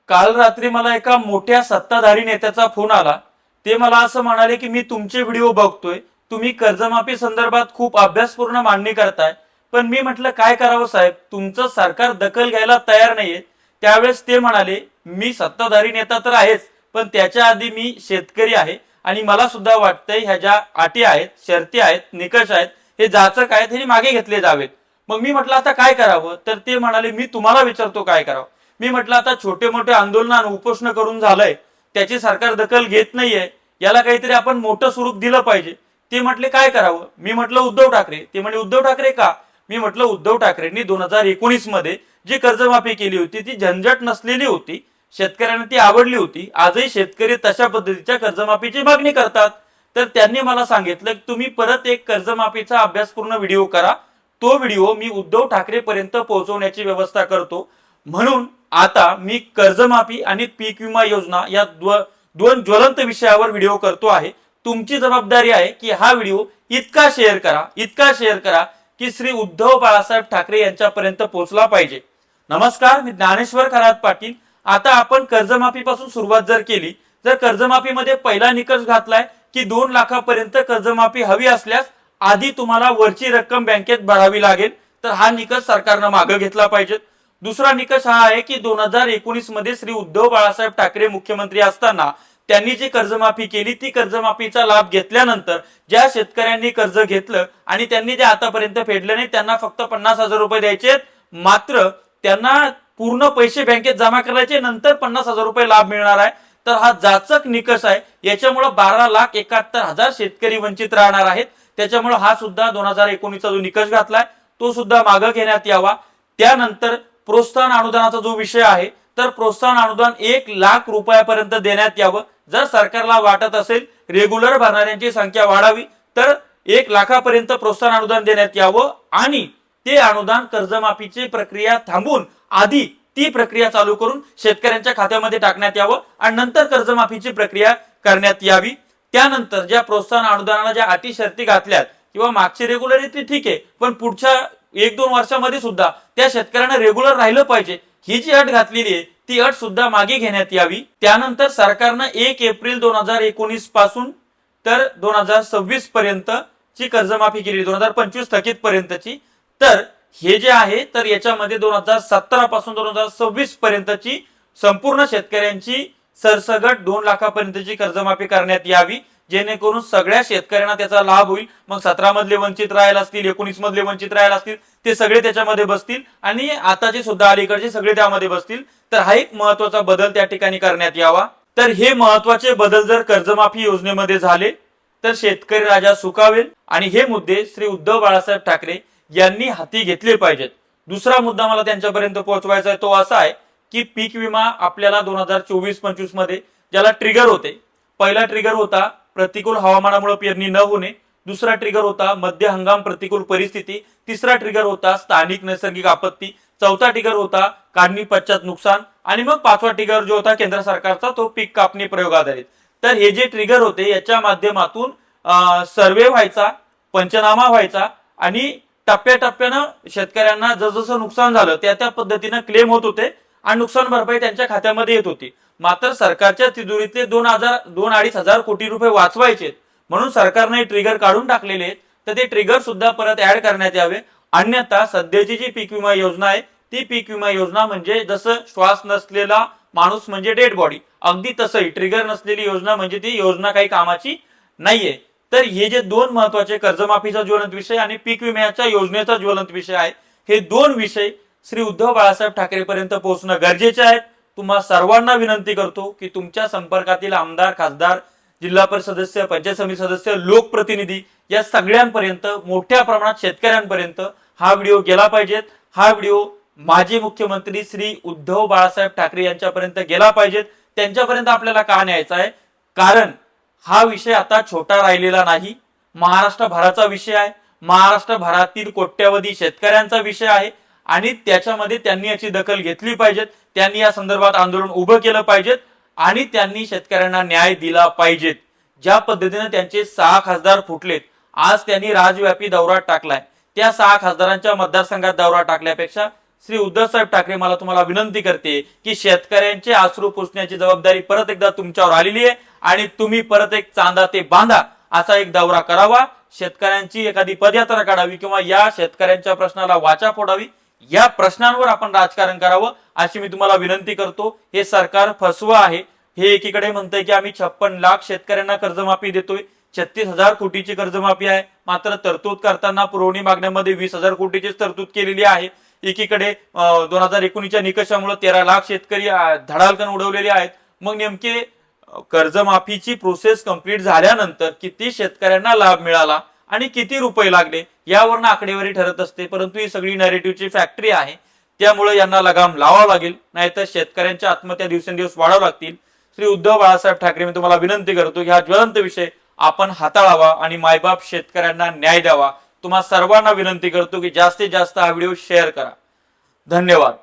काल रात्री मला एका मोठ्या सत्ताधारी नेत्याचा फोन आला. ते मला असं म्हणाले की मी तुमचे व्हिडिओ बघतोय, तुम्ही कर्जमाफी संदर्भात खूप अभ्यासपूर्ण मांडणी करताय. पण मी म्हटलं काय करावं साहेब, तुमचं सरकार दखल घ्यायला तयार नाहीये. त्यावेळेस ते म्हणाले मी सत्ताधारी नेता तर आहेच, पण त्याच्या आधी मी शेतकरी आहे आणि मला सुद्धा वाटतंय ह्या ज्या अटी आहेत, शर्ती आहेत, निकष आहेत, हे जाचक आहेत, हे मागे घेतले जावेत. मग मी म्हटलं आता काय करावं, तर ते म्हणाले मी तुम्हाला विचारतो काय करावं. मी म्हटलं आता छोटे मोठे आंदोलन उपोषण करून झालंय, त्याची सरकार दखल घेत नाहीये, याला काहीतरी आपण मोठं स्वरूप दिलं पाहिजे. ते म्हटले काय करावं. मी म्हटलं उद्धव ठाकरे. ते म्हणे उद्धव ठाकरे का. मी म्हटलं उद्धव ठाकरेंनी 2019 मध्ये जी कर्जमाफी केली होती ती झंझट नसलेली होती, शेतकऱ्यांना ती आवडली होती. आजही शेतकरी तशा पद्धतीच्या कर्जमाफीची मागणी करतात. तर त्यांनी मला सांगितलं की तुम्ही परत एक कर्जमाफीचा अभ्यासपूर्ण व्हिडिओ करा, तो व्हिडिओ मी उद्धव ठाकरे पर्यंत पोहोचवण्याची व्यवस्था करतो. म्हणून आता मी कर्जमाफी आणि पीक विमा योजना या दोन ज्वलंत विषयावर व्हिडिओ करतो आहे. तुमची जबाबदारी आहे की हा व्हिडिओ इतका शेअर करा की श्री उद्धव बाळासाहेब ठाकरे यांच्यापर्यंत पोहोचला पाहिजे. नमस्कार, मी ज्ञानेश्वर खरात पाटील. आता आपण कर्जमाफी पासून सुरुवात जर केली, जर कर्जमाफीमध्ये पहिला निकष घातलाय की 2 लाखापर्यंत कर्जमाफी हवी असल्यास आधी तुम्हाला वरची रक्कम बँकेत भरावी लागेल, तर हा निकष सरकारनं मागे घेतला पाहिजे. दुसरा निकष हा आहे की 2019 मध्ये श्री उद्धव बाळासाहेब ठाकरे मुख्यमंत्री असताना त्यांनी जी कर्जमाफी केली, ती कर्जमाफीचा लाभ घेतल्यानंतर ज्या शेतकऱ्यांनी कर्ज घेतलं आणि त्यांनी ते आतापर्यंत फेडलं नाही, त्यांना फक्त 50,000 रुपये द्यायचे. मात्र त्यांना पूर्ण पैसे बँकेत जमा करायचे, नंतर 50,000 रुपये लाभ मिळणार आहे. तर हा जाचक निकष आहे. याच्यामुळे 12,71,000 शेतकरी वंचित राहणार आहेत. त्याच्यामुळे हा सुद्धा 2019चा जो निकष घातलाय तो सुद्धा मागे घेण्यात यावा. त्यानंतर प्रोत्साहन अनुदानाचा जो विषय आहे, तर प्रोत्साहन अनुदान 1 लाख रुपयापर्यंत देण्यात यावं. जर सरकारला वाटत असेल रेग्युलर भरणाऱ्यांची संख्या वाढावी, तर 1 लाखापर्यंत प्रोत्साहन अनुदान देण्यात यावं आणि ते अनुदान कर्जमाफीची प्रक्रिया थांबून आधी ती प्रक्रिया चालू करून शेतकऱ्यांच्या खात्यामध्ये टाकण्यात यावं आणि नंतर कर्जमाफीची प्रक्रिया करण्यात यावी. त्यानंतर ज्या प्रोत्साहन अनुदानाला ज्या अटी शर्ती घातल्यात किंवा मागची रेग्युलरिटी ठीक आहे, पण पुढच्या 1-2 वर्षामध्ये सुद्धा त्या शेतकऱ्यांना रेग्युलर राहिलं पाहिजे, ही जी अट घातलेली आहे ती अट सुद्धा मागे घेण्यात यावी. त्यानंतर सरकारनं 1 एप्रिल 2019 पासून तर 2026 पर्यंत ची कर्जमाफी केली, 2025 थकीत पर्यंतची. तर हे जे आहे, तर याच्यामध्ये 2017 पासून 2026 पर्यंतची संपूर्ण शेतकऱ्यांची सरसगट 2 लाखापर्यंतची कर्जमाफी करण्यात यावी, जेणेकरून सगळ्या शेतकऱ्यांना त्याचा लाभ होईल. मग 17 मधले वंचित राहायला असतील, 19 मधले वंचित राहायला असतील, ते सगळे त्याच्यामध्ये बसतील आणि आताचे सुद्धा अलीकडचे सगळे त्यामध्ये बसतील. तर हा एक महत्वाचा बदल त्या ठिकाणी करण्यात यावा. तर हे महत्वाचे बदल जर कर्जमाफी योजनेमध्ये झाले तर शेतकरी राजा सुखावेल आणि हे मुद्दे श्री उद्धव बाळासाहेब ठाकरे यांनी हाती घेतले पाहिजेत. दुसरा मुद्दा मला त्यांच्यापर्यंत पोहोचवायचा आहे, तो असा आहे की पीक विमा आपल्याला 2024-25 मध्ये ज्याला ट्रिगर होते, पहिला ट्रिगर होता प्रतिकूल हवामानामुळे पेरणी न होणे, दुसरा ट्रिगर होता मध्य हंगाम प्रतिकूल परिस्थिती, तिसरा ट्रिगर होता स्थानिक नैसर्गिक आपत्ती, चौथा ट्रिगर होता काढणी पश्चात नुकसान आणि मग 5वा ट्रिगर जो होता केंद्र सरकारचा, तो पीक कापणी प्रयोग आधारित. तर हे जे ट्रिगर होते याच्या माध्यमातून सर्वे व्हायचा, पंचनामा व्हायचा आणि टप्प्याटप्प्यानं शेतकऱ्यांना जसं नुकसान झालं त्या पद्धतीनं क्लेम होत होते आणि नुकसान भरपाई त्यांच्या खात्यामध्ये येत होती. मात्र सरकारच्या तिजोरीतले 2,500 हजार कोटी रुपये वाचवायचे म्हणून सरकारने ट्रिगर काढून टाकलेले आहेत. तर ते ट्रिगर सुद्धा परत ऍड करण्यात यावे. अन्यथा सध्याची जी पीक विमा योजना आहे, ती पीक विमा योजना म्हणजे जसं श्वास नसलेला माणूस म्हणजे डेड बॉडी, अगदी तसंही ट्रिगर नसलेली योजना म्हणजे ती योजना काही कामाची नाहीये. तर हे जे 2 महत्वाचे कर्जमाफीचा ज्वलंत विषय आणि पीक विम्याच्या योजनेचा ज्वलंत विषय आहे, हे 2 विषय श्री उद्धव बाळासाहेब ठाकरे पर्यंत पोहोचणं गरजेचे आहे. तुम्हा सर्वांना विनंती करतो की तुमच्या संपर्कातील आमदार, खासदार, जिल्हा परिषद सदस्य, पंचायत समिती सदस्य, लोकप्रतिनिधी या सगळ्यांपर्यंत, मोठ्या प्रमाणात शेतकऱ्यांपर्यंत हा व्हिडिओ गेला पाहिजे. हा व्हिडिओ माजी मुख्यमंत्री श्री उद्धव बाळासाहेब ठाकरे यांच्यापर्यंत गेला पाहिजे. त्यांच्यापर्यंत आपल्याला का न्यायचा आहे, कारण हा विषय आता छोटा राहिलेला नाही, महाराष्ट्रभराचा विषय आहे, महाराष्ट्रभरातील कोट्यवधी शेतकऱ्यांचा विषय आहे आणि त्याच्यामध्ये त्यांनी याची दखल घेतली पाहिजे. त्यांनी या संदर्भात आंदोलन उभं केलं पाहिजे आणि त्यांनी शेतकऱ्यांना न्याय दिला पाहिजे. ज्या पद्धतीने त्यांचे 6 खासदार फुटलेत, आज त्यांनी राज्यव्यापी दौरा टाकलाय, त्या 6 खासदारांच्या मतदारसंघात दौरा टाकल्यापेक्षा श्री उद्धवसाहेब ठाकरे मला तुम्हाला विनंती करते की शेतकऱ्यांचे अश्रू पुसण्याची जबाबदारी परत एकदा तुमच्यावर आलेली आहे आणि तुम्ही परत एक चांदा ते बांधा असा एक दौरा करावा, शेतकऱ्यांची एखादी पदयात्रा काढावी किंवा या शेतकऱ्यांच्या प्रश्नाला वाचा फोडावी, या प्रश्नांवर आपण राजकारण करावं अशी मी तुम्हाला विनंती करतो। हे सरकार फसवं आहे। हे एकीकडे म्हणतंय की आम्ही 56 लाख शेतकऱ्यांना कर्जमाफी देतोय, 36,000 कोटीची कर्जमाफी आहे, मात्र तरतूद करताना पुरवणी मागण्यामध्ये 20,000 कोटीची तरतूद केलेली आहे। एकीकडे 2019च्या निकषामुळे 13 लाख शेतकरी धडालकन उडवलेले आहेत। मग नेमके कर्जमाफीची प्रोसेस कंप्लीट झाल्यानंतर किती शेतकऱ्यांना लाभ मिळाला आणि किती रुपये लागले यावरून आकडेवारी ठरत असते, परंतु ही सगळी नॅरेटिव्हची फॅक्टरी आहे, त्यामुळे यांना लगाम लावावं लागेल, नाहीतर शेतकऱ्यांच्या आत्महत्या दिवसेंदिवस वाढावं लागतील। श्री उद्धव बाळासाहेब ठाकरे मी तुम्हाला विनंती करतो की हा ज्वलंत विषय आपण हाताळावा आणि मायबाप शेतकऱ्यांना न्याय द्यावा। तुम्हा सर्वांना विनंती करतो की जास्तीत जास्त हा व्हिडिओ शेअर करा। धन्यवाद।